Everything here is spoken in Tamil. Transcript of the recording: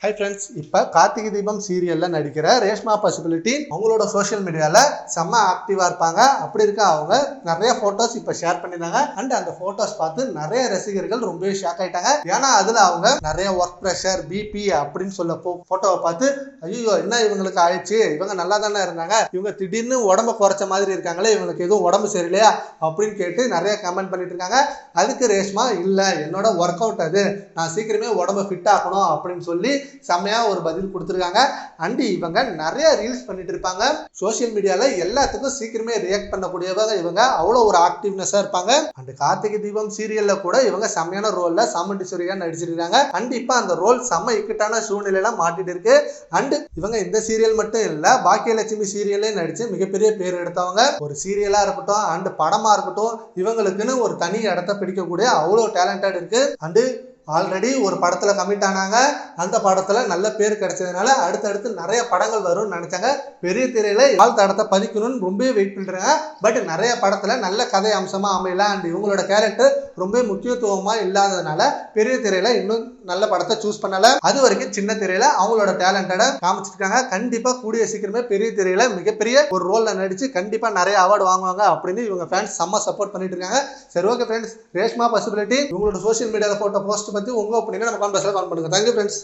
ஹை ஃப்ரெண்ட்ஸ், இப்போ கார்த்திகை தீபம் சீரியலில் நடிக்கிற ரேஷ்மா பசிபிலிட்டி அவங்களோட சோஷியல் மீடியாவில் செம்ம ஆக்டிவாக இருப்பாங்க. அப்படி இருக்க அவங்க நிறைய ஃபோட்டோஸ் இப்போ ஷேர் பண்ணியிருந்தாங்க. அண்ட் அந்த ஃபோட்டோஸ் பார்த்து நிறைய ரசிகர்கள் ரொம்பவே ஷாக் ஆகிட்டாங்க. ஏன்னா அதில் அவங்க நிறைய ஒர்க் ப்ரெஷர், பிபி அப்படின்னு சொல்ல ஃபோட்டோவை பார்த்து ஐயோ என்ன இவங்களுக்கு ஆயிடுச்சு, இவங்க நல்லா தானே இருந்தாங்க, இவங்க திடீர்னு உடம்பு குறைச்ச மாதிரி இருக்காங்களே, இவங்களுக்கு எதுவும் உடம்பு சரியில்லையா அப்படின்னு கேட்டு நிறைய கமெண்ட் பண்ணிட்டு இருக்காங்க. அதுக்கு ரேஷ்மா இல்லை, என்னோட ஒர்க் அவுட் அது, நான் சீக்கிரமே உடம்பு ஃபிட் ஆகணும் அப்படின்னு சொல்லி செம்மையா ஒரு பதில் கொடுத்துருக்காங்க. அண்ட் இவங்க நிறைய ரீல்ஸ் பண்ணிட்டு இருப்பாங்க. சோசியல் மீடியால எல்லாத்துக்கும் சீக்கிரமே ரியாக்ட் பண்ணக்கூடியவங்க இவங்க. அவ்வளோ ஒரு ஆக்டிவ்னஸா இருப்பாங்க. அண்ட் கார்த்திகை தீபம் சீரியல்ல கூட இவங்க செம்மையான ரோல்ல சாமுண்டீஸ்வரியா நடிச்சிருக்காங்க. அண்ட் இப்ப அந்த ரோல் செம்ம இக்கட்டான சூழ்நிலையில மாட்டிட்டு இருக்கு. அண்ட் இவங்க இந்த சீரியல் மட்டும் இல்ல, பாக்கியலட்சுமி சீரியல்லே நடிச்சு மிகப்பெரிய பேர் எடுத்தவங்க. ஒரு சீரியலா இருக்கட்டும் அண்ட் படமா இருக்கட்டும், இவங்களுக்குன்னு ஒரு தனி இடத்தை பிடிக்கக்கூடிய அவ்வளோ டேலண்டட் இருக்கு. அண்ட் ஆல்ரெடி ஒரு படத்துல கமிட் ஆனாங்க. அந்த படத்துல நல்ல பேர் கிடைச்சதுனால அடுத்தடுத்து நிறைய படங்கள் வரும்னு நினைச்சாங்க. பெரிய திரையில ஆள் தடத்தை பதிக்கணும்னு ரொம்ப வெயிட் பண்றாங்க. பட் நிறைய படத்துல நல்ல கதை அம்சமா அமையல. அண்ட் இவங்களோட கேரக்டர் ரொம்ப முக்கியத்துவமா இல்லாததுனால பெரிய திரையில இன்னும் நல்ல படத்தை சூஸ் பண்ணல. அது வரைக்கும் சின்ன திரையில அவங்களோட டேலண்டட காமிச்சிருக்காங்க. கண்டிப்பா கூடிய சீக்கிரமே பெரிய திரையில மிகப்பெரிய ஒரு ரோல்ல நடிச்சு கண்டிப்பா நிறைய அவார்டு வாங்குவாங்க அப்படின்னு இவங்க ஃபேன்ஸ் செம்ம சப்போர்ட் பண்ணிட்டு இருக்காங்க. சரி, ஓகே ஃப்ரெண்ட்ஸ், ரேஷ்மா பசிபிலிட்டி உங்களோட சோஷியல் மீடியால போட்ட போஸ்ட் பத்தி உங்க ஒப்பீனியனை நம்ம கமெண்ட் பாக்ஸ்ல கமெண்ட் பண்ணுங்க. Thank you friends.